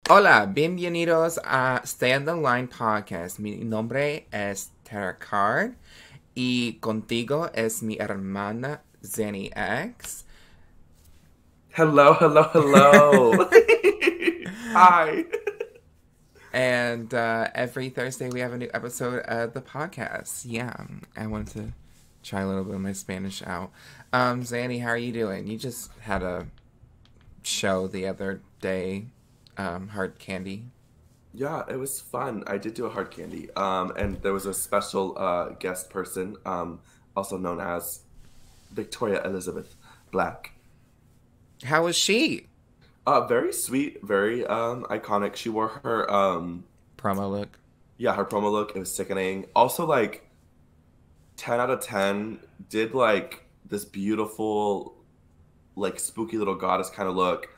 Hola, bienvenidos a Stay on the Line Podcast. Mi nombre es Terrah y contigo es mi hermana Zanny Ex. Hello, hello, hello. Hi. And every Thursday we have a new episode of the podcast. Yeah, I wanted to try a little bit of my Spanish out. Zanny, how are you doing? You just had a show the other day, Hard Candy. Yeah, it was fun. I did do a hard candy. And there was a special guest person, also known as Victoria Elizabeth Black. How was she? Very sweet, very iconic. She wore her Promo look. yeah, her promo look. It was sickening. Also, like 10 out of 10. Did like this beautiful, like spooky little goddess kind of look,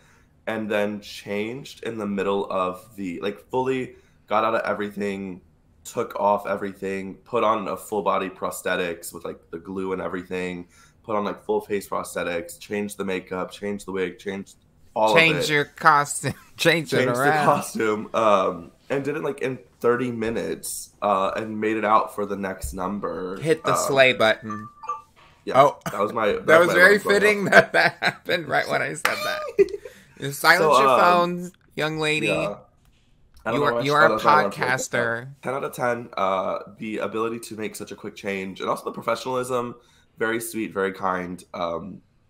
and then changed in the middle of the like fully got out of everything, took off everything, put on a full body prosthetics with like the glue and everything, put on like full face prosthetics, changed the makeup, changed the wig, changed all of Change it, your costume. Change it changed the around. costume, and did it like in 30 minutes, and made it out for the next number. Hit the slay button. Yeah, Oh, that that was was my very alarm going off. fitting that that happened right when I said that. You silence So your phones, young lady. yeah. I don't know why You are a that's why I wanted to make that up. podcaster. 10 out of 10. The ability to make such a quick change and also the professionalism, very sweet, very kind,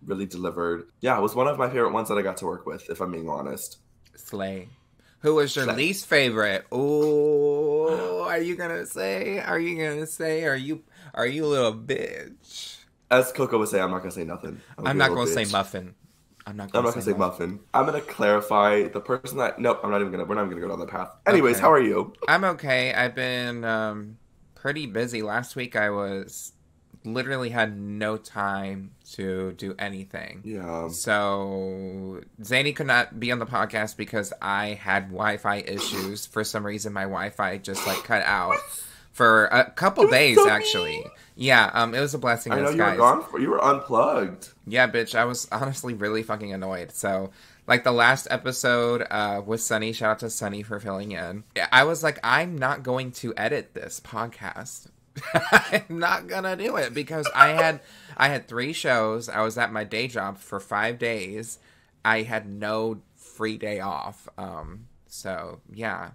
really delivered. Yeah, it was one of my favorite ones that I got to work with, if I'm being honest. Slay. Who was your Slay. least favorite? Oh, are you gonna say? Are you gonna say? Are you a little bitch? As Coco would say, I'm not going to say nothing. I'm Be a not little gonna say bitch. muffin. I'm not I'm gonna not say going to say muffin. muffin. I'm going to clarify the person that. Nope, I'm not even going to. We're not even going to go down that path. Anyways, Okay. how are you? I'm okay. I've been pretty busy. Last week I was literally had no time to do anything. Yeah. So Zany could not be on the podcast because I had Wi-Fi issues. For some reason my Wi-Fi just like cut out for a couple It was days so actually. mean. Yeah, it was a blessing I in know you were disguise. gone. You were unplugged. Yeah, bitch, I was honestly really fucking annoyed. So, like the last episode with Sunny, shout out to Sunny for filling in. I was like, I'm not going to edit this podcast. I'm not gonna do it because I had 3 shows. I was at my day job for 5 days. I had no free day off. So yeah.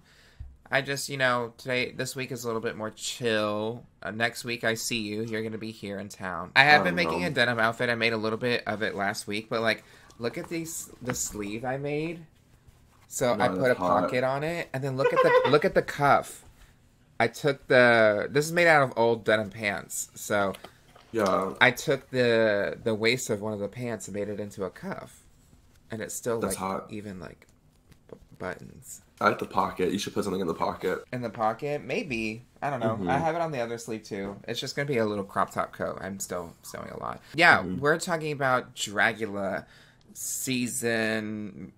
I just, this week is a little bit more chill. Next week, I see you. You're going to be here in town. I have Oh been making a no. denim outfit. I made a little bit of it last week, but, like, look at the sleeve I made. So I No, put that's a hot. pocket on it, and then look at the cuff. I took this is made out of old denim pants. So Yeah, I took the waist of one of the pants and made it into a cuff. And it's still, that's like, hot. even, like, buttons. I like the pocket. You should put something in the pocket. In the pocket? Maybe. I don't know. I Mm-hmm. have it on the other sleeve too. It's just going to be a little crop top coat. I'm still sewing a lot. Yeah, Mm-hmm. we're talking about Dragula season,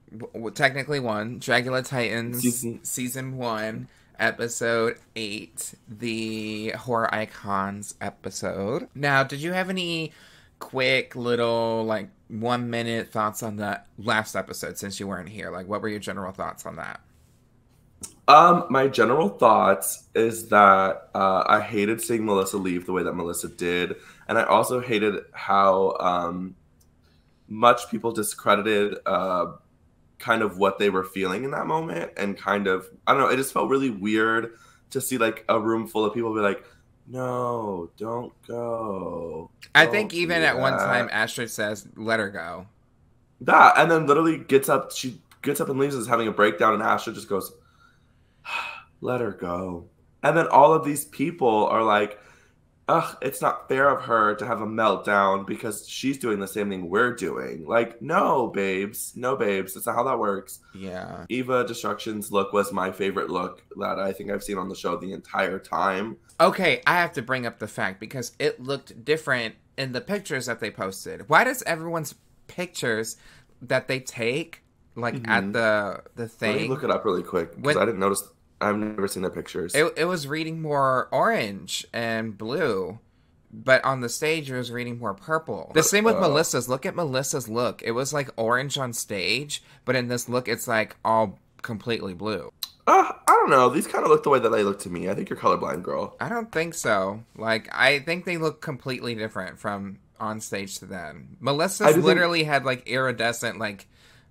technically 1. Dragula Titans, Season. season 1, episode 8. The Horror Icons episode. Now, did you have any quick little, like, 1-minute thoughts on that last episode since you weren't here? Like, what were your general thoughts on that? My general thoughts is that I hated seeing Melissa leave the way that Melissa did, and I also hated how much people discredited kind of what they were feeling in that moment, and kind of I don't know. It just felt really weird to see like a room full of people be like, "No, don't go, I think don't even do at one time that." Astrid says, let her go. That and then literally gets up. She gets up and leaves us having a breakdown, and Asher just goes, let her go. And then all of these people are like, ugh, it's not fair of her to have a meltdown because she's doing the same thing we're doing. Like, no, babes. No, babes. That's not how that works. Yeah. Eva Destruction's look was my favorite look that I think I've seen on the show the entire time. Okay, I have to bring up the fact because it looked different in the pictures that they posted. Why does everyone's pictures that they take, like at the Let me thing, look it up really quick because when I didn't notice. I've never seen their pictures. it was reading more orange and blue, but on the stage it was reading more purple. The same with Melissa's. Look at Melissa's look. It was like orange on stage, but in this look it's like all completely blue. I don't know. These kind of look the way that they look to me. I think you're colorblind, girl. I don't think so. Like, I think they look completely different from on stage to then. Melissa's literally had, like, iridescent, like,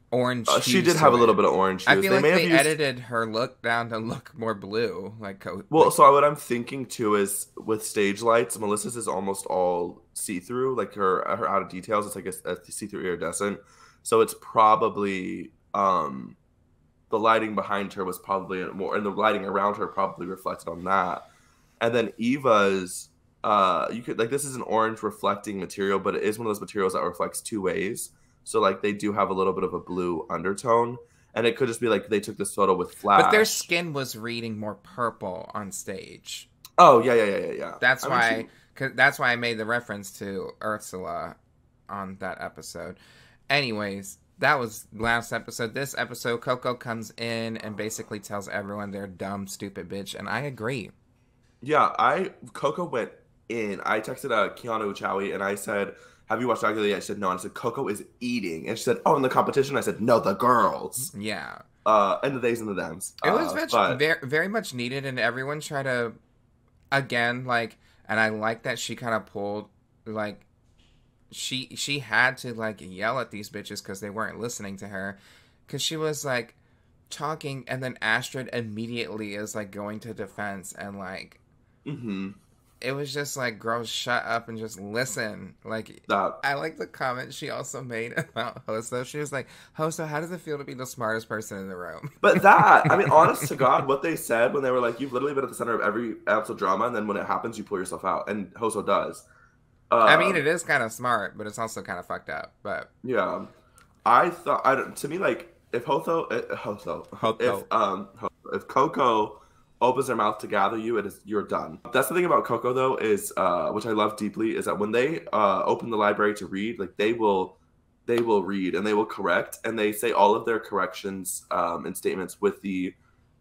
orange hues. She did have a little bit of orange hues. I feel like they edited her look down to look more blue. So what I'm thinking, too, is with stage lights, Melissa's is almost all see-through. Like, her out of details, it's like a see-through iridescent. So it's probably... the lighting behind her was probably more, and the lighting around her probably reflected on that. And then Eva's, you could, like, this is an orange reflecting material, but it is one of those materials that reflects two ways. So, like, they do have a little bit of a blue undertone. And it could just be, like, they took this photo with flash. But their skin was reading more purple on stage. Oh, yeah. That's why I made the reference to Ursula on that episode. Anyways, that was last episode. This episode, Coco comes in and basically tells everyone they're dumb, stupid bitch, and I agree. Yeah, Coco went in. I texted Keanu Chowie and I said, have you watched Dragula yet? I said, no. And I said, Coco is eating. And she said, oh, in the competition? I said, no, the girls. Yeah. And the theys and the thems. It was very, very much needed, and everyone tried to, again, like, and I like that she kind of pulled, like, she had to, like, yell at these bitches because they weren't listening to her, because she was, like, talking, and then Astrid immediately is, like, going to defense, and, like, it was just like, girls, shut up and just listen. Like, I like the comment she also made about Hoso. She was like, Hoso, how does it feel to be the smartest person in the room? But I mean, honest to God, what they said when they were like, you've literally been at the center of every episode drama, and then when it happens, you pull yourself out. And Hoso does. I mean, it is kind of smart, but it's also kind of fucked up. But yeah, I thought, to me, like, if if Coco opens their mouth to gather you, you're done. That's the thing about Coco, though, is which I love deeply, is that when they open the library to read, like, they will read and they will correct, and they say all of their corrections and statements with the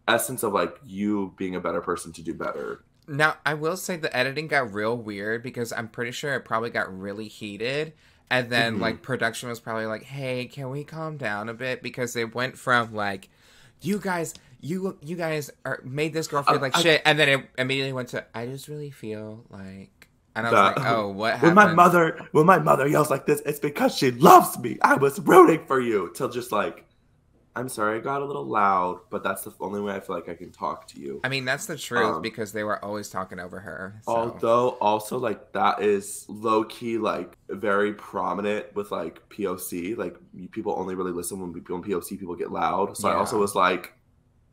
essence of, like, you being a better person to do better. Now, I will say the editing got real weird because I'm pretty sure it probably got really heated. And then, like, production was probably like, hey, can we calm down a bit? Because they went from, like, you guys made this girl feel like shit. And then it immediately went to, I just really feel like... And I was like, oh, what happened? When my mother yells like this, it's because she loves me. I was rooting for you. Till just like, I'm sorry I got a little loud, but that's the only way I feel like I can talk to you. I mean, that's the truth, because they were always talking over her. So. Although, also, like, that is low-key, like, very prominent with, like, POC. Like, people only really listen when people in POC people get loud. So I also was like,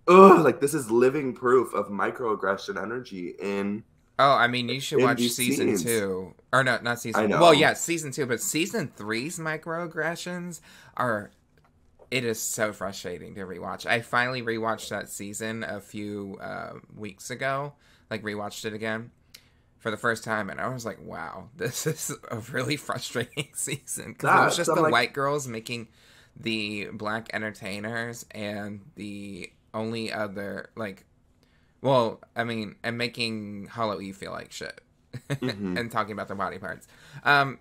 ugh, like, this is living proof of microaggression energy in... Oh, I mean, you should watch season 2. Or no, not season 1. Well, yeah, season 2, but season 3's microaggressions are... It is so frustrating to rewatch. I finally rewatched that season a few weeks ago. Like, rewatched it again for the first time. And I was like, wow, this is a really frustrating season. Because it was just the white girls making the black entertainers and the only other, like... Well, I mean, and making Hollow Eve feel like shit. And talking about their body parts.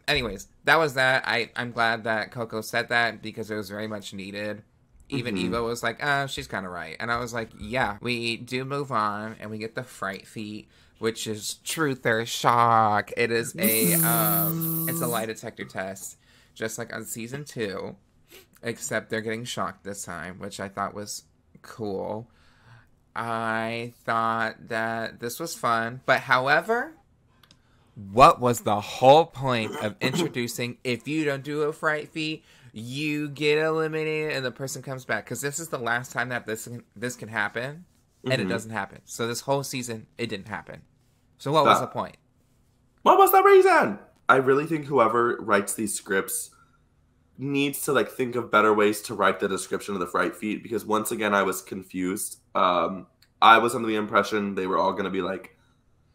Anyways, that was that. I'm glad that Coco said that because it was very much needed. Even Eva was like, she's kind of right. And I was like, yeah, we do move on and we get the fright feat, which is truth or shock. It is it's a lie detector test, just like on season 2, except they're getting shocked this time, which I thought was cool. I thought that this was fun, but however, what was the whole point of introducing, if you don't do a fright feat, you get eliminated and the person comes back? Because this is the last time that this can happen, and it doesn't happen. So this whole season, it didn't happen. So what was the point? What was the reason? I really think whoever writes these scripts needs to, like, think of better ways to write the description of the fright feat, because once again I was confused. I was under the impression they were all going to be, like,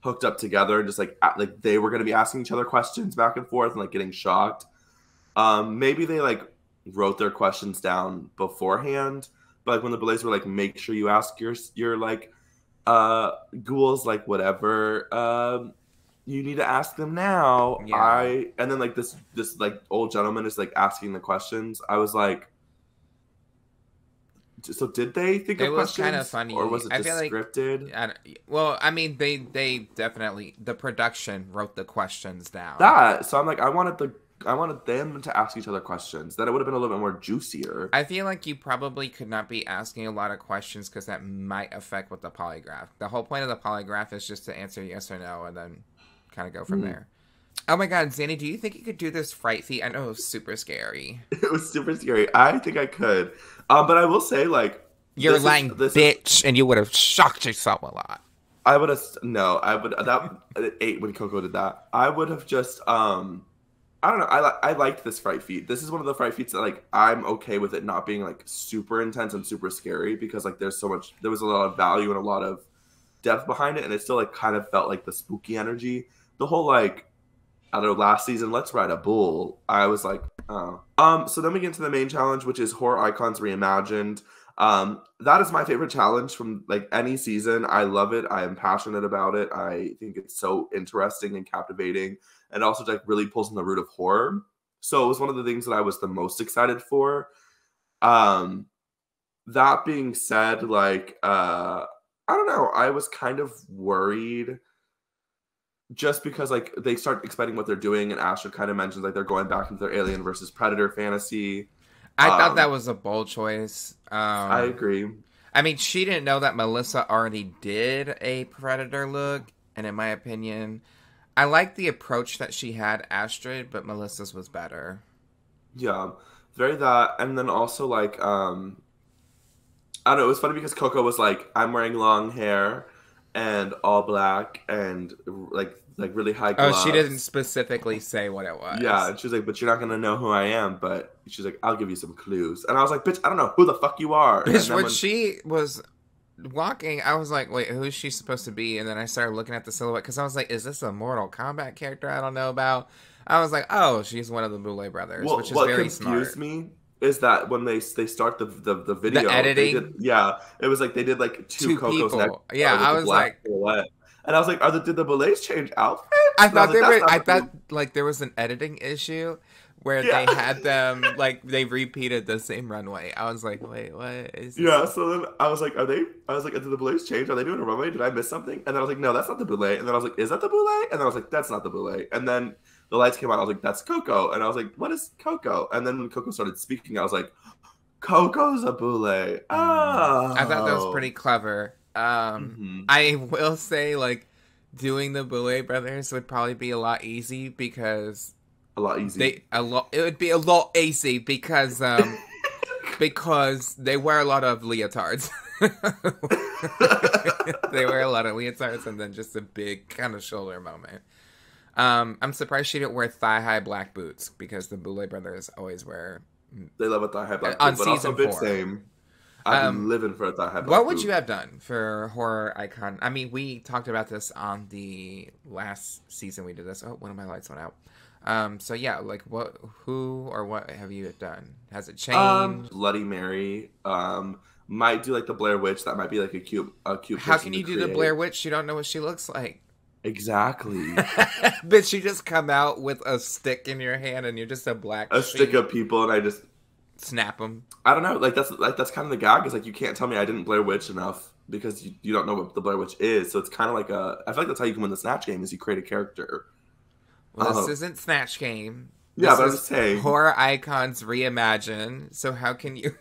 hooked up together and just, like they were going to be asking each other questions back and forth and, like, getting shocked. Maybe they, like, wrote their questions down beforehand, but, like, when the Belays were like, make sure you ask your like ghouls, like, whatever you need to ask them now. And then, like, this like old gentleman is, like, asking the questions. I was like, So did they think It of was questions? kind of funny. Or was it I just feel like, scripted? well, I mean, they definitely, the production wrote the questions down. So I'm like, I wanted them to ask each other questions. Then it would have been a little bit more juicier. I feel like you probably could not be asking a lot of questions because that might affect with the polygraph. The whole point of the polygraph is just to answer yes or no and then kind of go from there. Oh my god, Zanny, do you think you could do this fright feat? I know it was super scary. It was super scary. I think I could. But I will say, like, You're lying, bitch, and you would have shocked yourself a lot. I would have, no, I would, that, 8 when Coco did that. I would have just, I don't know, I liked this fright feat. This is one of the fright feats that, like, I'm okay with it not being, like, super intense and super scary because, like, there was a lot of value and a lot of depth behind it, and it still, like, kind of felt like the spooky energy. The whole, like, I don't know, last season, let's ride a bull. I was like, oh. So then we get into the main challenge, which is Horror Icons Reimagined. That is my favorite challenge from like any season. I love it. I am passionate about it. I think it's so interesting and captivating, and also like really pulls in the root of horror. So it was one of the things that I was the most excited for. That being said, like, I don't know. I was kind of worried just because like they start explaining what they're doing, and Asher kind of mentions like they're going back into their Alien versus Predator fantasy. I thought that was a bold choice. I agree. I mean, she didn't know that Melissa already did a Predator look, and in my opinion, I like the approach that she had Astrid, but Melissa's was better. Yeah, very that, and then also like I don't know. It was funny because Coco was like, "I'm wearing long hair and all black and like really high gloves." Oh, she didn't specifically say what it was. Yeah, and she was like, "But you're not gonna know who I am." But she's like, "I'll give you some clues." And I was like, "Bitch, I don't know who the fuck you are." Bitch, when she was walking, I was like, "Wait, who is she supposed to be?" And then I started looking at the silhouette because I was like, "Is this a Mortal Kombat character I don't know about?" I was like, "Oh, she's one of the Boulay brothers," which is very smart. What confused me is that when they start the video, the editing, it was like they did like two Cocos people. Yeah, I was like, silhouette. And I was like, did the Boulets change outfits? I thought I thought like there was an editing issue where they had them like they repeated the same runway. I was like, wait, what is this? Yeah, so then I was like, did the Boulets change? Are they doing a runway? Did I miss something? And then I was like, no, that's not the Boulet. And then I was like, is that the Boulet? And then I was like, that's not the Boulet. And then the lights came on. I was like, that's Coco. And I was like, what is Coco? And then when Coco started speaking, I was like, Coco's a Boulet. Oh. I thought that was pretty clever. I will say, like, doing the Boulet brothers would probably be a lot easy because it would be a lot easy because because they wear a lot of leotards. They wear a lot of leotards and then just a big kind of shoulder moment. I'm surprised she didn't wear thigh-high black boots because the Boulet brothers always wear. They love a thigh-high black on boot, but season also bit 4. Same. I've been living for a thigh-high black What would boot. you have done for horror icon? I mean, we talked about this on the last season we did this. Oh, one of my lights went out. So yeah, like who or what have you done? Has it changed? Bloody Mary. Might do like the Blair Witch. That might be like a cute. How can you do the Blair Witch? You don't know what she looks like. Exactly. But you just come out with a stick in your hand and you're just a black stick of people, and I just snap them. I don't know. That's kind of the gag. Is like you can't tell me I didn't Blair Witch enough because you don't know what the Blair Witch is. So it's kind of like I feel like that's how you can win the Snatch Game is you create a character. Well, this isn't Snatch Game. Yeah, but I'm just saying. Horror Icons Reimagine. So how can you?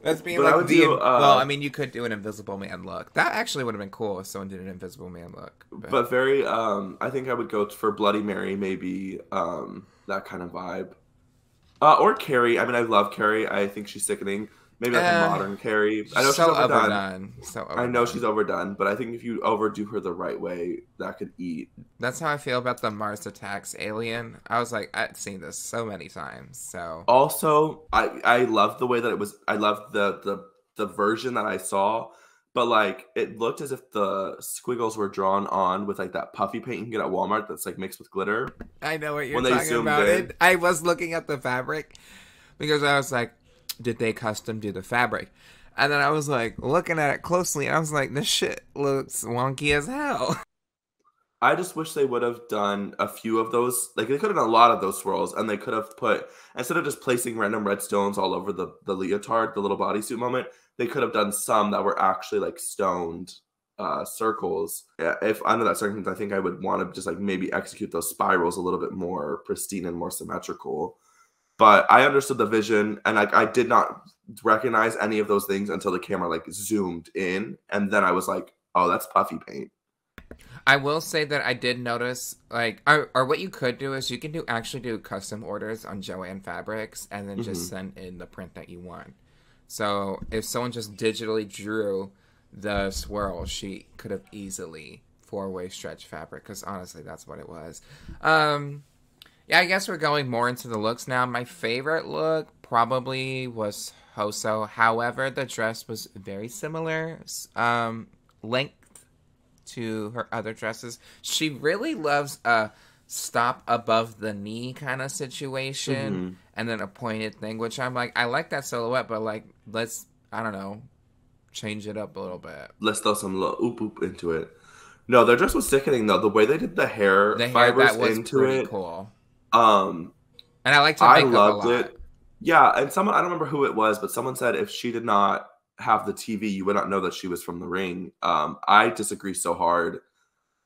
That's being but like well, I mean, you could do an Invisible Man look. That actually would have been cool if someone did an Invisible Man look. But very, I think I would go for Bloody Mary, maybe that kind of vibe. Or Carrie. I mean, I love Carrie. I think she's sickening. Maybe like a modern Carrie. I know she's overdone. I know she's overdone, but I think if you overdo her the right way, that could eat. That's how I feel about the Mars Attacks Alien. I was like, I've seen this so many times. So also, I love the way that it was. I love the version that I saw, but like it looked as if the squiggles were drawn on with like that puffy paint you can get at Walmart that's like mixed with glitter. I know what you're talking about. It. I was looking at the fabric because I was like, did they custom do the fabric? And then I was like looking at it closely and I was like, this shit looks wonky as hell. I just wish they would have done a few of those. Like, they could have done a lot of those swirls, and they could have put, instead of just placing random red stones all over the leotard, the little bodysuit moment, they could have done some that were actually, like, stoned circles. Yeah, if under that circumstance, I think I would want to just, like, maybe execute those spirals a little bit more pristine and more symmetrical. But I understood the vision, and, like, I did not recognize any of those things until the camera, like, zoomed in, and then I was like, oh, that's puffy paint. I will say that I did notice, like, or what you could do is you can actually do custom orders on Joann Fabrics and then just send in the print that you want. So if someone just digitally drew the swirl, she could have easily 4-way stretch fabric, because honestly, that's what it was. Yeah, I guess we're going more into the looks now. My favorite look probably was Hoso. However, the dress was very similar. Length to her other dresses. She really loves a stop above the knee kind of situation and then a pointed thing, which I'm like, I like that silhouette, but like, let's, I don't know, change it up a little bit. Let's throw some little oop oop into it. No, their dress was sickening though. The way they did the hair fibers that was into pretty it, cool. And I liked her makeup loved a lot. it. Yeah, and someone, I don't remember who it was, but someone said if she did not have the TV, you would not know that she was from the ring. I disagree so hard.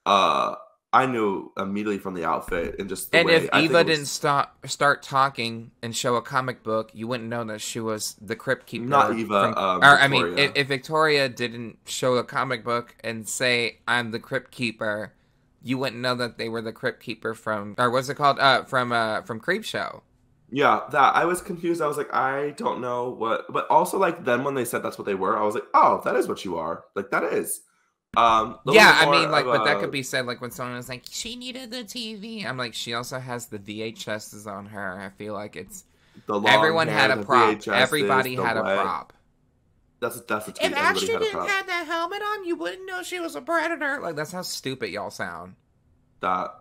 I knew immediately from the outfit and just the and way. If Eva didn't start talking and show a comic book, you wouldn't know that she was the Crypt Keeper. Not Eva. I mean, if Victoria didn't show a comic book and say, "I'm the Crypt Keeper," you wouldn't know that they were the Crypt Keeper from, or what's it called? From Creepshow. Yeah, that I was confused. I was like, I don't know what, but also like then when they said that's what they were, I was like, oh, that is what you are. Like that is. Yeah, I mean, like, but that could be said like when someone was like, she needed the TV. I'm like, she also has the VHSs on her. I feel like it's everyone had a prop. VHSs, everybody had a prop. That's a tweet. If Ashley didn't have that helmet on, you wouldn't know she was a predator. Like that's how stupid y'all sound. That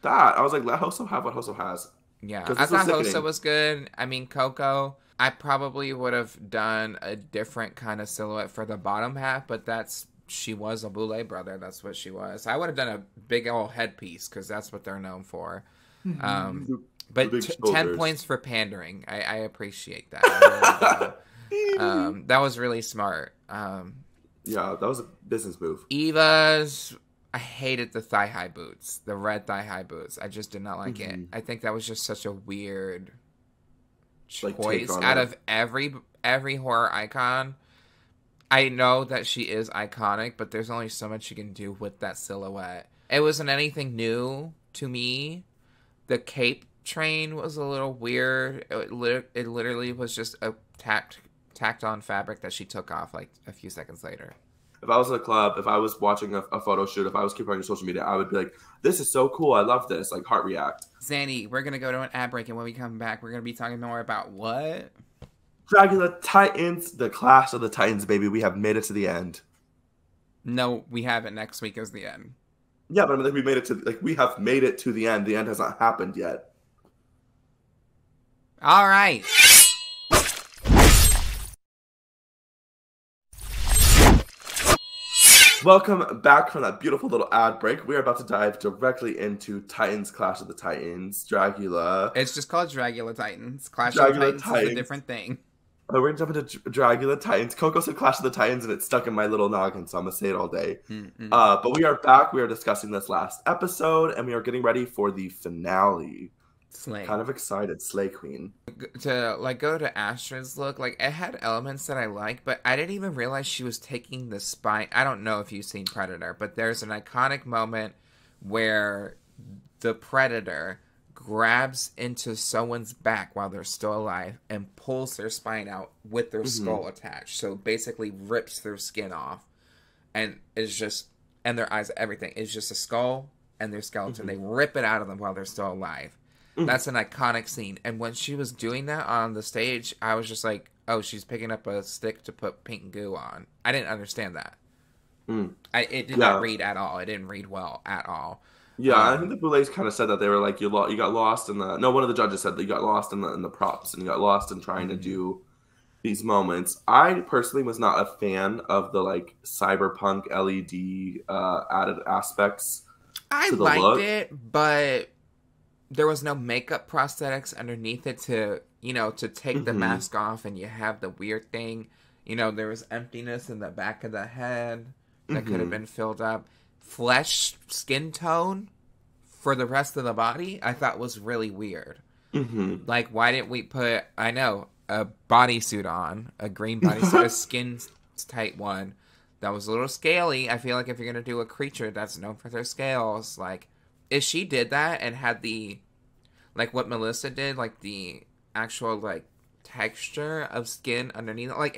I was like, let Hoso have what Hoso has. Yeah, I thought Hoso was good. I mean, Coco, I probably would have done a different kind of silhouette for the bottom half, but she was a Boulay brother. That's what she was. I would have done a big old headpiece because that's what they're known for. But 10 points for pandering. I appreciate that. That was really smart. Yeah, that was a business move. Eva's... I hated the thigh-high boots. The red thigh-high boots. I just did not like it. I think that was just such a weird choice. Like, out of every horror icon, I know that she is iconic, but there's only so much you can do with that silhouette. It wasn't anything new to me. The cape train was a little weird. It literally was just a tacked on fabric that she took off like a few seconds later. If I was in a club, if I was watching a photo shoot, if I was keeping on your social media, I would be like, this is so cool. I love this. Like, heart react. Zanny, we're going to go to an ad break, and when we come back, we're going to be talking more about what? Dragula Titans, the Clash of the Titans, baby. We have made it to the end. No, we haven't. Next week is the end. Yeah, but I mean, we have made it to the end. The end has not happened yet. All right. Welcome back from that beautiful little ad break. We are about to dive directly into Titans Clash of the Titans, Dragula. It's just called Dragula Titans. Clash of the Titans is a different thing. We're going to jump into Dragula Titans. Coco said Clash of the Titans, and it's stuck in my little noggin, so I'm going to say it all day. But we are back. We are discussing this last episode, and we are getting ready for the finale. Slay. Kind of excited. Slay Queen. To like go to Astra's look, like it had elements that I like, but I didn't even realize she was taking the spine. I don't know if you've seen Predator, but there's an iconic moment where the Predator grabs into someone's back while they're still alive and pulls their spine out with their skull attached. So basically rips their skin off, and it's just, and their eyes, everything. It's just a skull and their skeleton. They rip it out of them while they're still alive. That's an iconic scene. And when she was doing that on the stage, I was just like, oh, she's picking up a stick to put pink goo on. I didn't understand that. It did not read at all. It didn't read well at all. Yeah, I think the Boulets kind of said that they were like, you got lost in the... No, one of the judges said that you got lost in the props and you got lost in trying to do these moments. I personally was not a fan of the like cyberpunk LED added aspects I to the liked look. it, but there was no makeup prosthetics underneath it to, to take the Mm-hmm. mask off and you have the weird thing. There was emptiness in the back of the head that could have Mm-hmm. been filled up. Flesh skin tone for the rest of the body, I thought was really weird. Mm-hmm. Like, why didn't we put, I know, a bodysuit on, a green bodysuit, a skin tight one that was a little scaly? I feel like if you're going to do a creature that's known for their scales, like, if she did that and had the, like what Melissa did, like the actual, like, texture of skin underneath, like,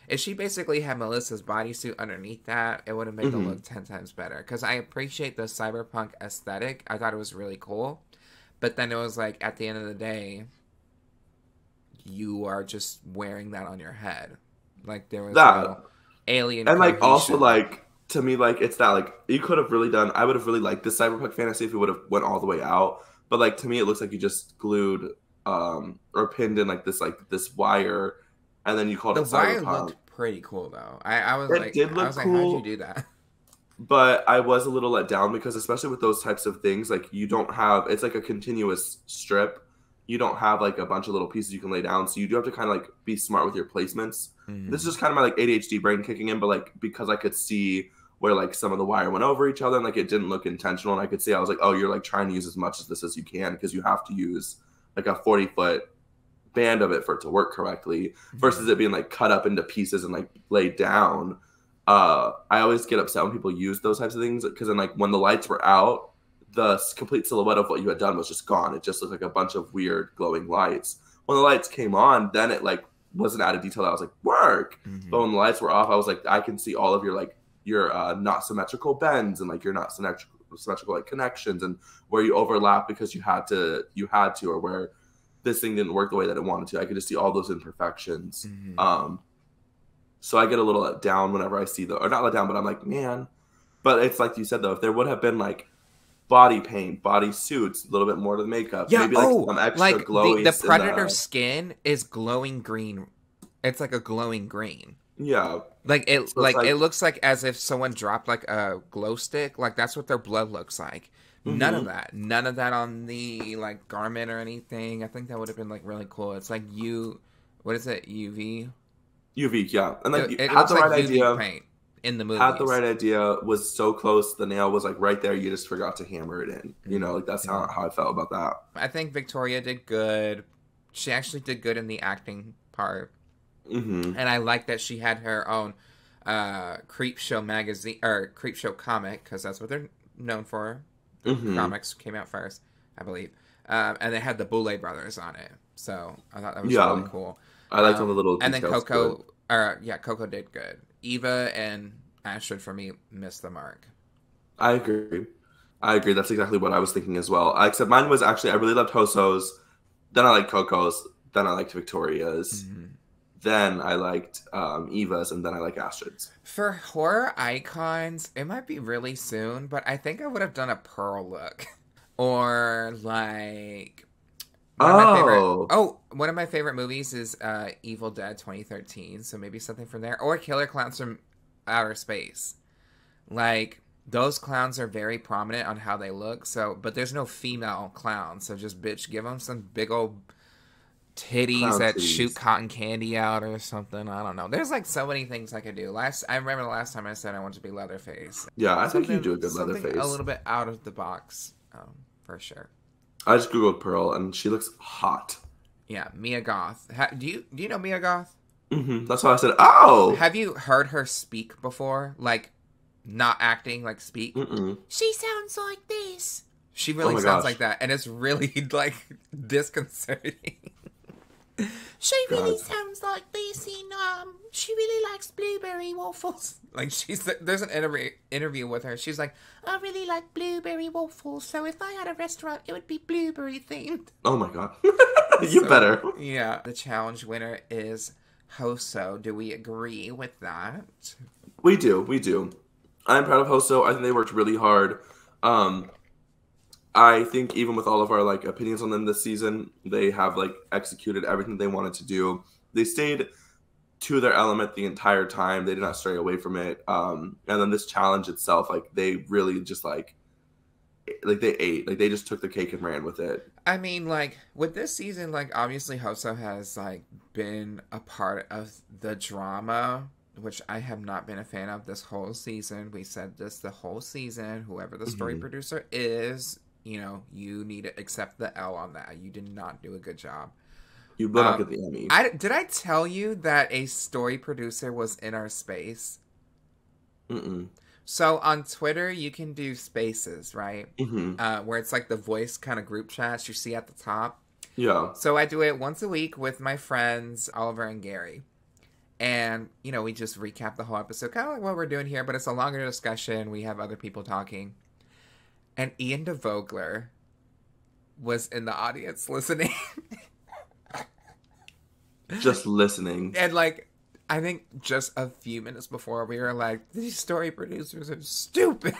if she basically had Melissa's bodysuit underneath that, it would have made the Mm-hmm. look 10 times better. Because I appreciate the cyberpunk aesthetic. I thought it was really cool. But then it was like, at the end of the day, you are just wearing that on your head. Like, there was That. no alien And like also cohesion. like to me like it's that like you could have really done I would have really liked this cyberpunk fantasy if it would have went all the way out. But like to me it looks like you just glued or pinned in like this wire and then you called The it wire cyberpunk. looked pretty cool, though. It did I look was like, how'd you cool, do that? but I was a little let down because especially with those types of things, like you don't have it's like a continuous strip. You don't have like a bunch of little pieces you can lay down, so you do have to kind of like be smart with your placements. This is just kind of my like ADHD brain kicking in, but like because I could see where like some of the wire went over each other and like it didn't look intentional, and I could see I was like, oh, you're like trying to use as much of this as you can because you have to use like a 40-foot band of it for it to work correctly versus it being like cut up into pieces and like laid down. I always get upset when people use those types of things because then like when the lights were out, the complete silhouette of what you had done was just gone. It just looked like a bunch of weird glowing lights. When the lights came on, then it like was an added detail that I was like, work. But when the lights were off, I was like, I can see all of your like your not symmetrical bends and like your not symmetrical like connections and where you overlap because you had to or where this thing didn't work the way that it wanted to. I could just see all those imperfections. So I get a little let down whenever I see or not let down, but I'm like, man. But it's like you said though, if there would have been like body paint, body suits, a little bit more to the makeup, Yeah. maybe like some extra Like glowy the predator skin is glowing green. It's like a glowing green. Yeah. Like it, So it's it looks like as if someone dropped like a glow stick. Like that's what their blood looks like. None of that. None of that on the like garment or anything. I think that would have been like really cool. It's like what is it? UV. UV, yeah. And like It had looks the like right UV idea. paint in the movies. Had the right idea, was so close, the nail was like right there, you just forgot to hammer it in. You know, like that's how I felt about that. I think Victoria did good. She actually did good in the acting part. And I like that she had her own Creep Show magazine or Creep Show comic because that's what they're known for. The comics came out first, I believe, and they had the Boulay brothers on it. So I thought that was really cool. I liked all the little and details. then Coco did good. Eva and Astrid for me missed the mark. I agree. That's exactly what I was thinking as well. Except mine was actually I really loved Hoso's. Then I liked Coco's. Then I liked Victoria's. Then I liked Eva's, and then I like Astrid's. For horror icons, it might be really soon, but I think I would have done a Pearl look. Or like one of my favorite movies is Evil Dead 2013, so maybe something from there. Or Killer Clowns from Outer Space. Like those clowns are very prominent on how they look, but there's no female clown, so just bitch give them some big old titties shoot cotton candy out or something. I don't know. There's like so many things I could do. I remember the last time I said I wanted to be Leatherface. Yeah, I think you do a good Leatherface. A little bit out of the box, for sure. I just googled Pearl and she looks hot. Yeah, Mia Goth. Do you know Mia Goth? That's why I said, oh. Have you heard her speak before? Like, not acting, like speak. She sounds like this. She really sounds like that, and it's really like disconcerting. She really sounds like this she really likes blueberry waffles. Like there's an interview with her. She's like, I really like blueberry waffles, so if I had a restaurant, it would be blueberry themed. Oh my god. You better. Yeah. The challenge winner is Hoso. Do we agree with that? We do. I'm proud of Hoso. I think they worked really hard. I think even with all of our like opinions on them this season, they have like executed everything they wanted to do. They stayed to their element the entire time. They did not stray away from it. And then this challenge itself, like they really just like they just took the cake and ran with it. I mean, like, with this season, like, obviously Hoso has, like, been a part of the drama, which I have not been a fan of this whole season. We said this the whole season. Whoever the story producer is, you know, you need to accept the L on that. You did not do a good job. You will not get the Emmy. Did I tell you that a story producer was in our space? Mm-mm. So on Twitter, you can do spaces, right? Mm-hmm. Where it's like the voice kind of group chats you see at the top. Yeah. So I do it once a week with my friends, Oliver and Gary. And, you know, we just recap the whole episode, kind of like what we're doing here, but it's a longer discussion. We have other people talking. And Ian DeVogler was in the audience listening. Just listening. And, like, I think just a few minutes before, we were like, these story producers are stupid.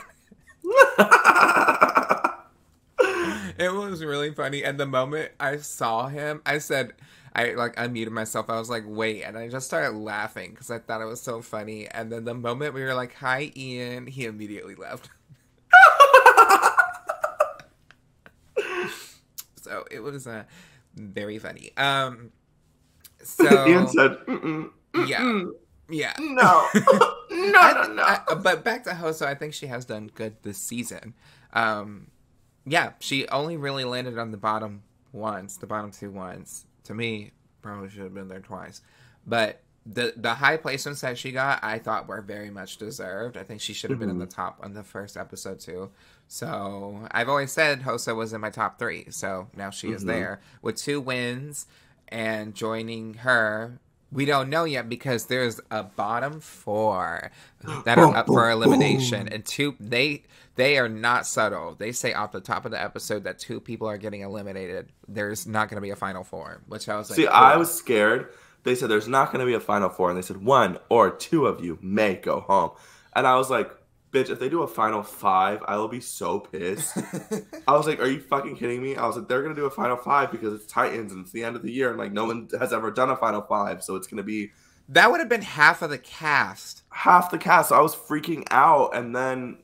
It was really funny. And the moment I saw him, I unmuted myself. I was like, wait. And I just started laughing because I thought it was so funny. And then the moment we were like, hi, Ian, he immediately left. So it was very funny. So Ian said, mm-mm, mm-mm, yeah. No. No. But back to Hoso, I think she has done good this season. Yeah, she only really landed on the bottom two once. To me, probably should have been there twice. But the high placements that she got, I thought were very much deserved. I think she should have been in the top on the first episode too. So I've always said Hoso was in my top 3. So now she is there with 2 wins, and joining her, we don't know yet because there's a bottom 4 that are up for elimination, and 2 they are not subtle. They say off the top of the episode that 2 people are getting eliminated. There's not going to be a final 4, which I was like, see, cool. I was scared. They said there's not going to be a final 4, and they said 1 or 2 of you may go home, and I was like, bitch, if they do a final 5, I will be so pissed. I was like, are you fucking kidding me? I was like, they're going to do a final 5 because it's Titans and it's the end of the year and like no one has ever done a final 5. So it's going to be... That would have been half of the cast. Half the cast. So I was freaking out, and then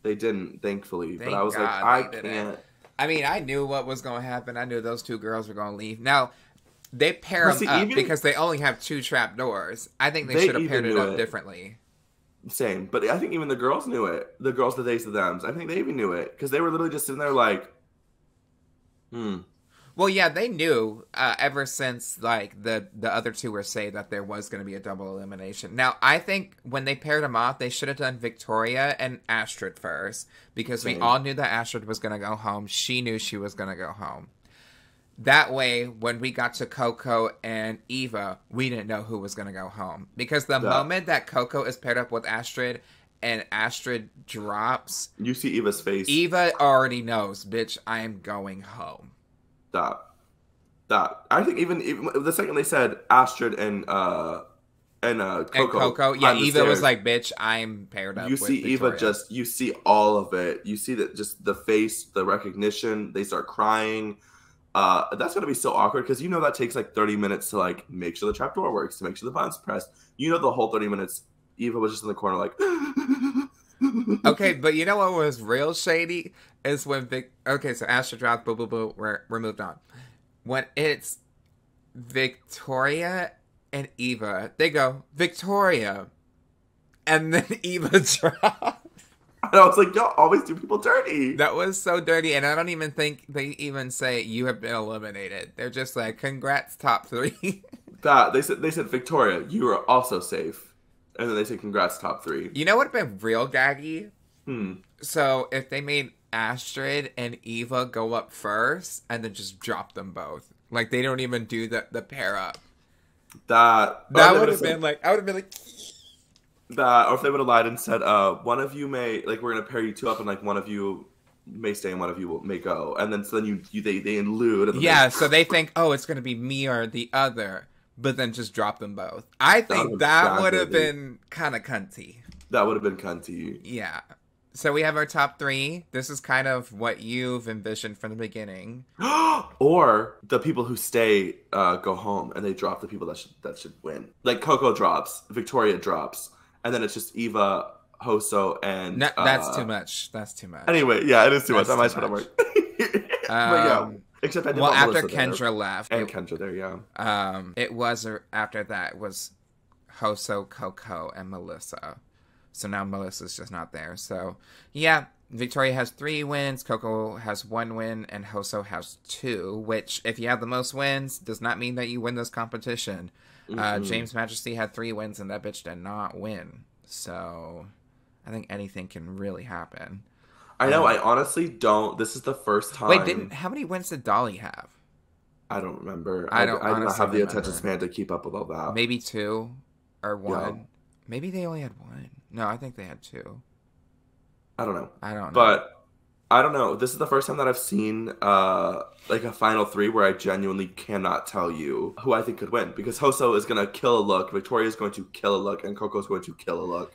they didn't, thankfully. But I was like, I can't. I mean, I knew what was going to happen. I knew those 2 girls were going to leave. Now, they pair them up because they only have 2 trap doors. I think they should have paired it up differently. Same, but I think even the girls knew it. The girls that they thems. I think they even knew it because they were literally just sitting there like, Well, yeah, they knew ever since like the other 2 were saying that there was going to be a double elimination. Now, I think when they paired them off, they should have done Victoria and Astrid first because we all knew that Astrid was going to go home. She knew she was going to go home. That way, when we got to Coco and Eva, we didn't know who was going to go home. Because the moment that Coco is paired up with Astrid and Astrid drops... You see Eva's face. Eva already knows, bitch, I am going home. That. I think even the second they said Astrid and Coco. Yeah, Eva was like, bitch, I'm paired up with Victoria. You see all of it. You see that just the face, the recognition, they start crying. That's going to be so awkward because you know that takes like 30 minutes to like make sure the trapdoor works, to make sure the button's pressed. You know the whole 30 minutes, Eva was just in the corner like... Okay, but you know what was real shady? Is when so Astrid dropped, boo, boo, boo, we're moved on. When it's Victoria and Eva, they go, Victoria. And then Eva drops. And I was like, y'all always do people dirty. That was so dirty, and I don't even think they even say you have been eliminated. They're just like, congrats, top 3. They said Victoria, you are also safe. And then they say congrats, top 3. You know what would have been real gaggy? So if they made Astrid and Eva go up first and then just drop them both. Like they don't even do the pair up. That would have been like, I would have been like... That, or if they would have lied and said, one of you may, like, we're going to pair you 2 up and, like, one of you may stay and one of you may go. And then, so then they elude. And so they think, oh, it's going to be me or the other, but then just drop them both. I think that would have been kind of cunty. That would have been cunty. Yeah. So we have our top 3. This is kind of what you've envisioned from the beginning. Or the people who stay go home and they drop the people that should win. Like Coco drops, Victoria drops. And then it's just Eva, Hoso and No, that's too much. That's too much. Anyway, yeah, it is too much. That's I might too try to much. work. But yeah, except I did want after Melissa Kendra there. left, And Kendra there, yeah. it was after that was Hoso, Coco, and Melissa. So now Melissa's just not there. So yeah, Victoria has 3 wins, Coco has 1 win, and Hoso has 2. Which, if you have the most wins, does not mean that you win this competition. James Majesty had 3 wins, and that bitch did not win. So I think anything can really happen. I know. I honestly don't. This is the first time. Wait, how many wins did Dolly have? I don't remember. I do not have the attention remember. span to keep up with all that. Maybe 2 or 1. Yeah. Maybe they only had 1. No, I think they had 2. I don't know. But I don't know. This is the first time that I've seen like a final 3 where I genuinely cannot tell you who I think could win, because Hoso is going to kill a look, Victoria is going to kill a look, and Coco's going to kill a look.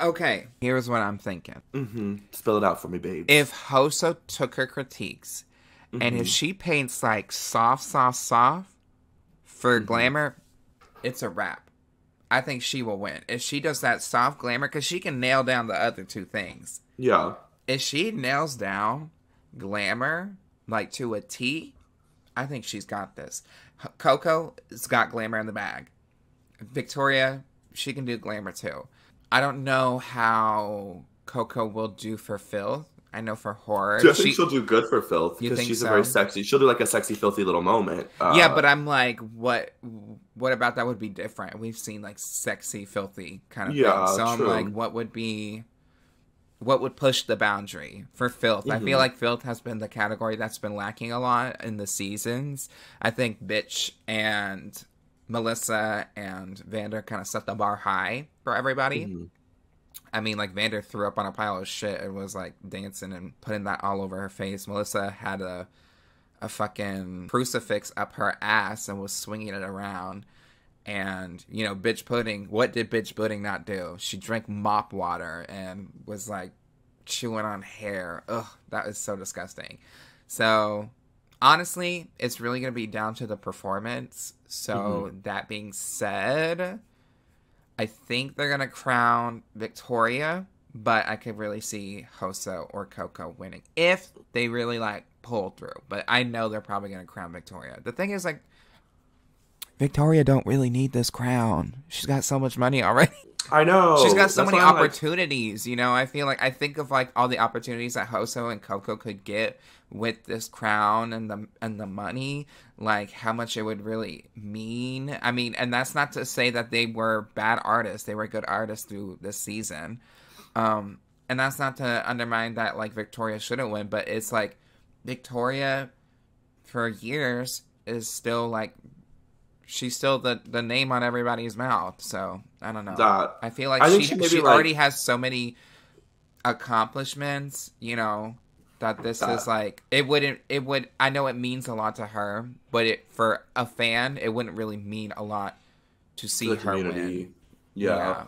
Okay, here's what I'm thinking. Spill it out for me, babe. If Hoso took her critiques, and if she paints like soft for glamour, it's a wrap. I think she will win. If she does that soft glamour, because she can nail down the other 2 things. Yeah. If she nails down glamour, like to a T, I think she's got this. Coco's got glamour in the bag. Victoria, she can do glamour too. I don't know how Coco will do for filth. I know for horror. I think she'll do good for filth, because she's so? a very sexy. She'll do like a sexy, filthy little moment. Yeah, but I'm like, what about that would be different? We've seen like sexy, filthy kind of things. So true. I'm like, what would push the boundary for filth? I feel like filth has been the category that's been lacking a lot in the seasons. I think Bitch and Melissa and Vander kind of set the bar high for everybody. I mean, like, Vander threw up on a pile of shit and was like dancing and putting that all over her face. Melissa had a fucking crucifix up her ass and was swinging it around. And, you know, Bitch Pudding, what did Bitch Pudding not do? She drank mop water and was, like, chewing on hair. Ugh, that is so disgusting. So, honestly, it's really going to be down to the performance. So, that being said, I think they're going to crown Victoria, but I could really see Hoso or Coco winning if they really, like, pull through. But I know they're probably going to crown Victoria. The thing is, like, Victoria don't really need this crown. She's got so much money already. I know. She's got so many opportunities, you know? I think of, like, all the opportunities that Hoso and Coco could get with this crown and the money, like, how much it would really mean. I mean, and that's not to say that they were bad artists. They were good artists through this season. And that's not to undermine that, like, Victoria shouldn't win, but it's, like, Victoria, for years, is still, like, she's still the name on everybody's mouth. So I don't know. I feel like she already has so many accomplishments, you know, that this is like, it would, I know it means a lot to her, but for a fan, it wouldn't really mean a lot to see her win. Yeah.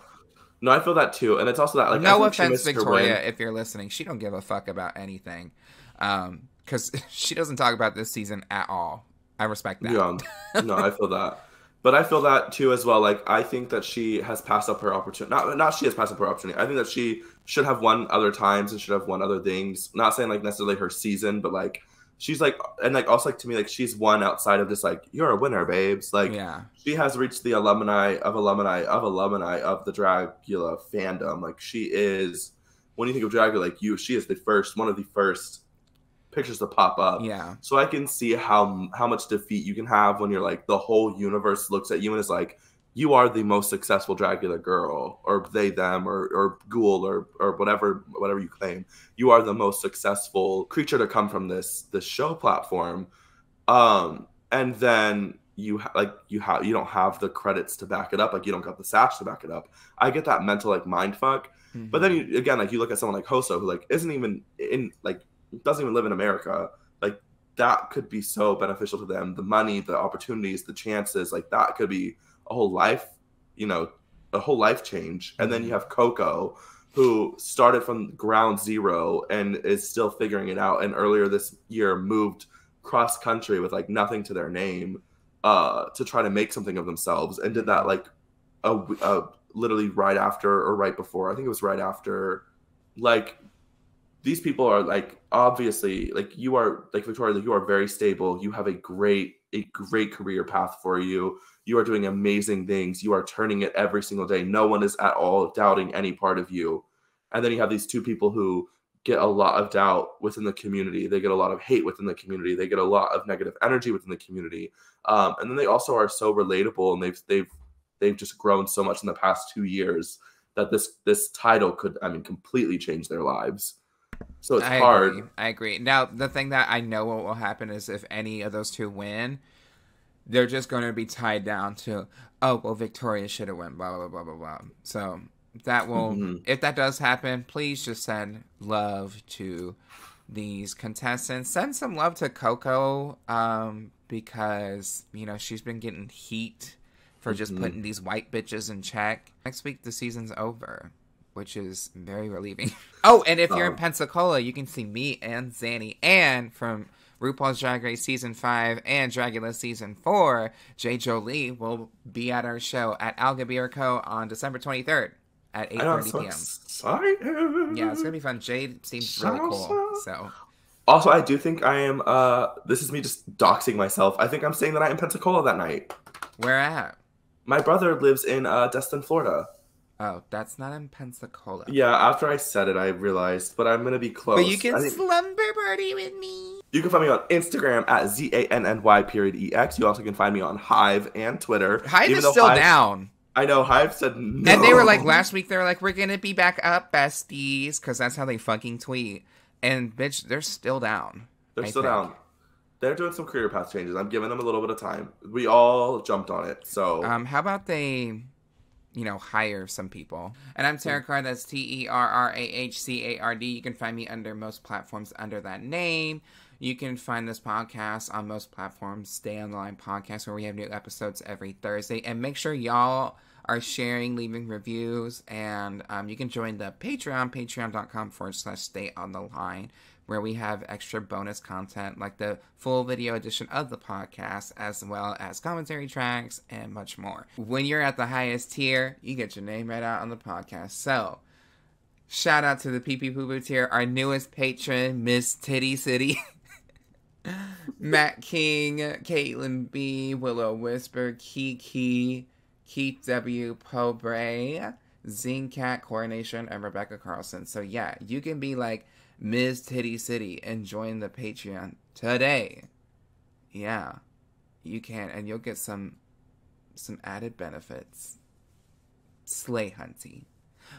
No, I feel that too. And it's also that, like, no offense, Victoria, if you're listening, she don't give a fuck about anything. Because she doesn't talk about this season at all. I respect that. Yeah, no, I feel that. But I feel that too as well. Like, I think that she has passed up her opportunity. Not she has passed up her opportunity. I think that she should have won other times and should have won other things. Not saying, like, necessarily her season, but, like, she's, like, and, like, also, like, to me, like, she's won outside of just, like, you're a winner, babes. Like, she has reached the alumni of the Dragula fandom. Like, she is, when you think of Dragula, like, she is one of the first pictures to pop up. Yeah. So I can see how much defeat you can have when you're like, the whole universe looks at you and is like, you are the most successful Dragula girl, or they, them, or ghoul, or whatever you claim. You are the most successful creature to come from this show platform. And then you don't have the credits to back it up. Like, you don't got the sash to back it up. I get that mental, like, mind fuck. But then you look at someone like Hoso, who, like, isn't even in, like, doesn't even live in America. Like, that could be so beneficial to them. The money, the opportunities, the chances, like, that could be a whole life, you know, a whole life change. And then you have Coco, who started from ground zero and is still figuring it out. And earlier this year moved cross country with, like, nothing to their name, to try to make something of themselves, and did that, like, literally right after or right before. I think it was right after. Like, these people are like, obviously, like, you are, like, Victoria, you are very stable. You have a great career path for you. You are doing amazing things. You are turning it every single day. No one is at all doubting any part of you. And then you have these two people who get a lot of doubt within the community. They get a lot of hate within the community. They get a lot of negative energy within the community. And then they also are so relatable, and they've just grown so much in the past 2 years that this title could, I mean, completely change their lives. So it's hard. I agree. Now, the thing that I know what will happen is if any of those two win, they're just going to be tied down to, oh, well, Victoria should have won, blah, blah, blah, blah, blah. So that will, if that does happen, please just send love to these contestants. Send some love to Coco, because, you know, she's been getting heat for just putting these white bitches in check. Next week, the season's over, which is very relieving. Oh, and if you're in Pensacola, you can see me and Zanny, and from RuPaul's Drag Race Season 5 and Dragula Season 4, J. Jolie will be at our show at Algebirco on December 23rd at 8:30 p.m. Excited. Yeah, it's going to be fun. Jade seems really cool. So, also, I do think I am, this is me just doxing myself. I think I'm saying that I am in Pensacola that night. Where at? My brother lives in Destin, Florida. Oh, that's not in Pensacola. Yeah, after I said it, I realized, but I'm going to be close. But you can slumber party with me. You can find me on Instagram at ZANNY_EX. You also can find me on Hive and Twitter. Hive is still down. I know, Hive said no. And they were like, last week, they were like, we're going to be back up, besties, because that's how they fucking tweet. And, bitch, they're still down. They're still down. They're doing some career path changes. I'm giving them a little bit of time. We all jumped on it, so. How about they, you know, hire some people? And I'm Terrah Card. That's TerrahCard. You can find me under most platforms under that name. You can find this podcast on most platforms. Stay on the Line Podcast, where we have new episodes every Thursday. And make sure y'all are sharing, leaving reviews. And you can join the Patreon, patreon.com/Stay on the Line, where we have extra bonus content like the full video edition of the podcast, as well as commentary tracks and much more. When you're at the highest tier, you get your name read out on the podcast. So, shout out to the PP Poo Poo tier, our newest patron, Miss Titty City, Matt King, Caitlin B, Willow Whisper, Kiki, Keith W, Pobre, Zincat, Coronation, and Rebecca Carlson. So yeah, you can be like Ms. Titty City and join the Patreon today. Yeah, you can, and you'll get some added benefits. Slay hunty.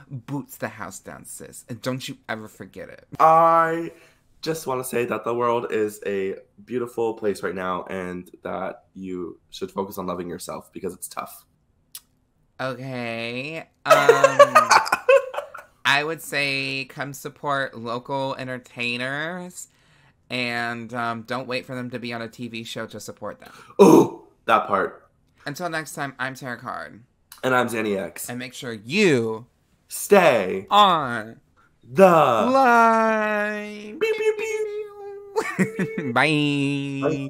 Boots the house down, sis. And don't you ever forget it. I just want to say that the world is a beautiful place right now, and that you should focus on loving yourself, because it's tough. Okay. I would say come support local entertainers, and don't wait for them to be on a TV show to support them. Oh, that part. Until next time, I'm Terrah Card. And I'm Zanny Ex. And make sure you stay on the line. Pew, pew, pew. Bye. Bye.